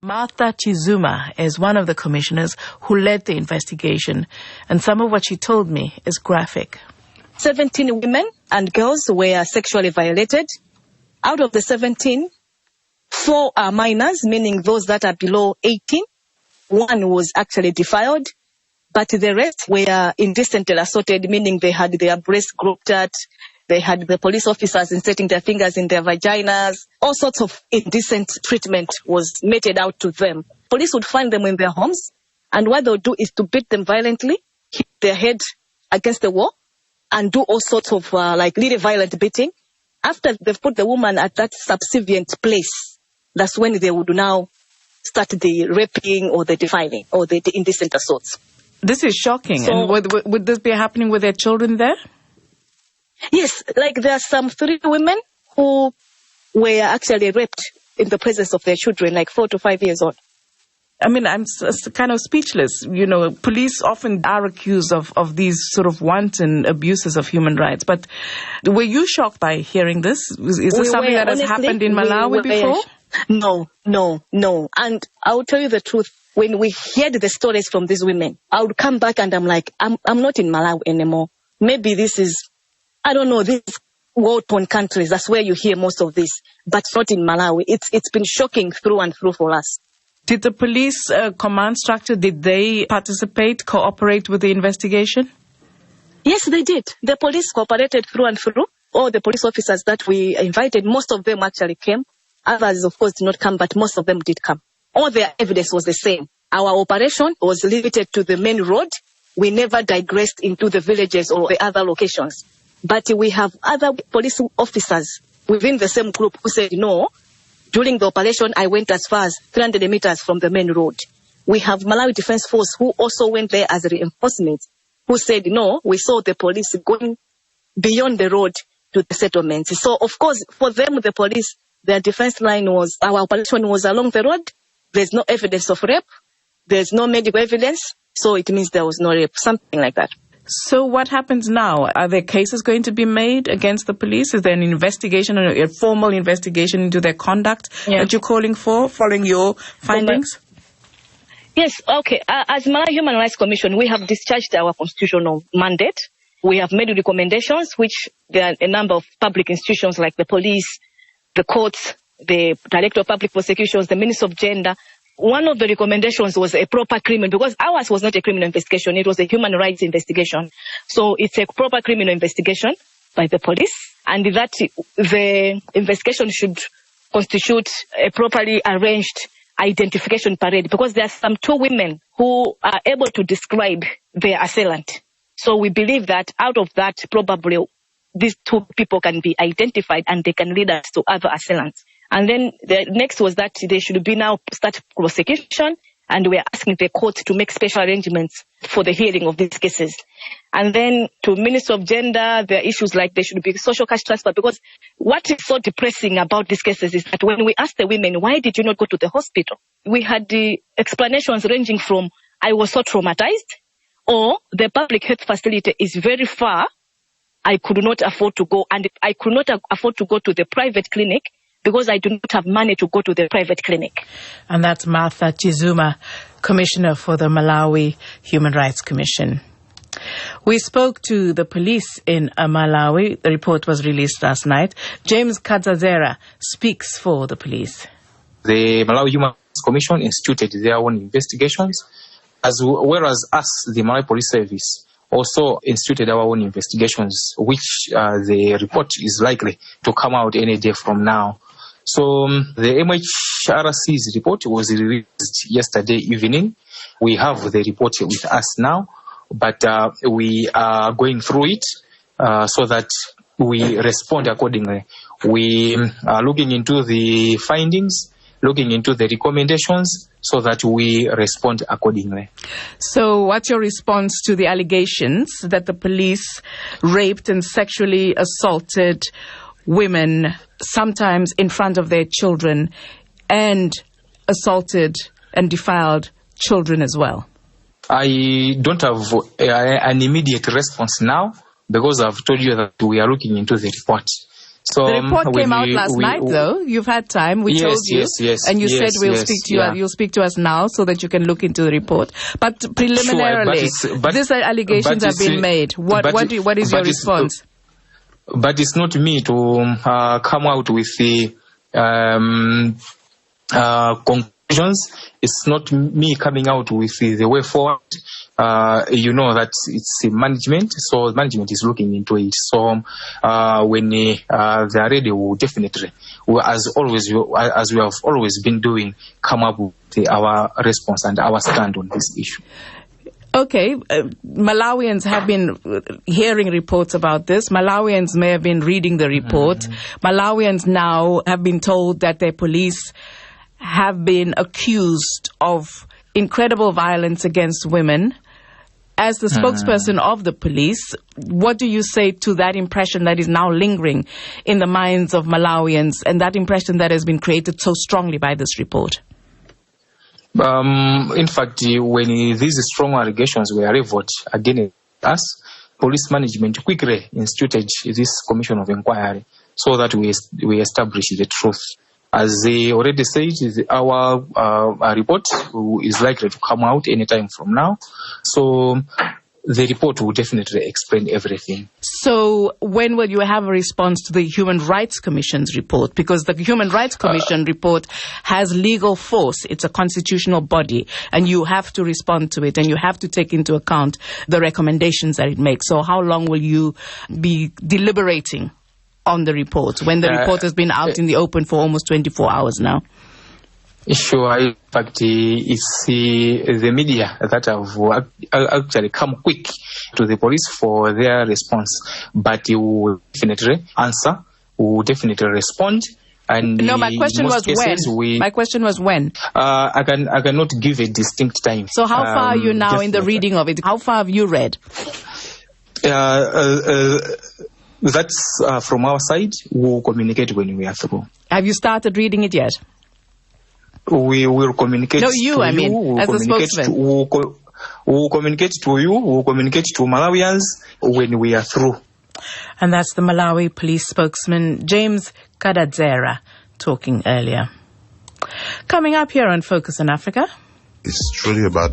Martha Chizuma is one of the commissioners who led the investigation, and some of what she told me is graphic. 17 women and girls were sexually violated. Out of the 17, 4 are minors, meaning those that are below 18. 1 was actually defiled, but the rest were indecently assaulted, meaning they had their breasts groped at, they had the police officers inserting their fingers in their vaginas. All sorts of indecent treatment was meted out to them. Police would find them in their homes, and what they'll do is to beat them violently, hit their head against the wall, and do all sorts of really violent beating. After they've put the woman at that subservient place, that's when they would now start the raping or the defiling or the indecent assaults. This is shocking. So, and would this be happening with their children there? Yes, there are some 3 women who were actually raped in the presence of their children, 4 to 5 years old. I mean, I'm kind of speechless. You know, police often are accused of these sort of wanton abuses of human rights. But were you shocked by hearing this? Is this something that has happened in Malawi before? No. And I will tell you the truth. When we heard the stories from these women, I would come back and I'm like, I'm not in Malawi anymore. Maybe this is, I don't know, these war-torn countries, that's where you hear most of this, but not in Malawi. It's been shocking through and through for us. Did the police command structure, did they participate, cooperate with the investigation? Yes, they did. The police cooperated through and through. All the police officers that we invited, most of them actually came. Others, of course, did not come, but most of them did come. All their evidence was the same. Our operation was limited to the main road. We never digressed into the villages or the other locations. But we have other police officers within the same group who said, no, during the operation, I went as far as 300 meters from the main road. We have Malawi Defense Force who also went there as reinforcement, who said, no, we saw the police going beyond the road to the settlements. So, of course, for them, the police, their defense line was, our operation was along the road. There's no evidence of rape. There's no medical evidence. So it means there was no rape, something like that. So what happens now? Are there cases going to be made against the police? Is there an investigation, a formal investigation into their conduct that you're calling for, following your findings? Yes, okay. As Malawi Human Rights Commission, we have discharged our constitutional mandate. We have made recommendations, which there are a number of public institutions like the police, the courts, the Director of Public Prosecutions, the Minister of Gender. One of the recommendations was a proper criminal, because ours was not a criminal investigation, it was a human rights investigation. So it's a proper criminal investigation by the police, and that the investigation should constitute a properly arranged identification parade, because there are some 2 women who are able to describe their assailant. So we believe that out of that, probably these 2 people can be identified and they can lead us to other assailants. And then the next was that they should be now start prosecution, and we're asking the court to make special arrangements for the hearing of these cases. And then to Minister of Gender, there are issues like there should be social cash transfer, because what is so depressing about these cases is that when we ask the women, why did you not go to the hospital? We had the explanations ranging from, I was so traumatized, or the public health facility is very far, I could not afford to go, and I could not afford to go to the private clinic because I do not have money to go to the private clinic. And that's Martha Chizuma, Commissioner for the Malawi Human Rights Commission. We spoke to the police in Malawi. The report was released last night. James Kadzazera speaks for the police. The Malawi Human Rights Commission instituted their own investigations, as well as us, the Malawi Police Service, also instituted our own investigations, which the report is likely to come out any day from now. So the MHRC's report was released yesterday evening. We have the report with us now, but we are going through it so that we respond accordingly. We are looking into the findings, looking into the recommendations, so that we respond accordingly. So what's your response to the allegations that the police raped and sexually assaulted women, sometimes in front of their children, and assaulted and defiled children as well? I don't have an immediate response now, because I've told you that we are looking into the report. So the report came out last night, though. You've had time. We told you, and you said we'll speak to you. You'll speak to us now so that you can look into the report. But preliminarily, these allegations have been made. What is your response? But it's not me to come out with the conclusions. It's not me coming out with the way forward. You know that it's management, so management is looking into it. So when they are ready, we'll definitely, as we have always been doing, come up with our response and our stand on this issue. Okay, Malawians have been hearing reports about this. Malawians may have been reading the report. Malawians now have been told that their police have been accused of incredible violence against women. As the spokesperson of the police, what do you say to that impression that is now lingering in the minds of Malawians, and that impression that has been created so strongly by this report? In fact, when these strong allegations were leveled against us, police management quickly instituted this commission of inquiry so that we establish the truth. As they already said, our report is likely to come out anytime from now. So the report will definitely explain everything. So when will you have a response to the Human Rights Commission's report? Because the Human Rights Commission report has legal force. It's a constitutional body, and you have to respond to it, and you have to take into account the recommendations that it makes. So how long will you be deliberating on the report when the report has been out in the open for almost 24 hours now? Sure. In fact, it's the media that have actually come quick to the police for their response. But you will definitely answer, will definitely respond. And no, my question was when. My question was when. I cannot give a distinct time. So how far are you now in the reading of it? How far have you read? That's from our side. We'll communicate when we are through. Have you started reading it yet? We will communicate. No, you. I mean, as a spokesman. We'll communicate to you. We'll communicate to Malawians when we are through. And that's the Malawi police spokesman James Kadadzera talking earlier. Coming up here on Focus on Africa. It's truly about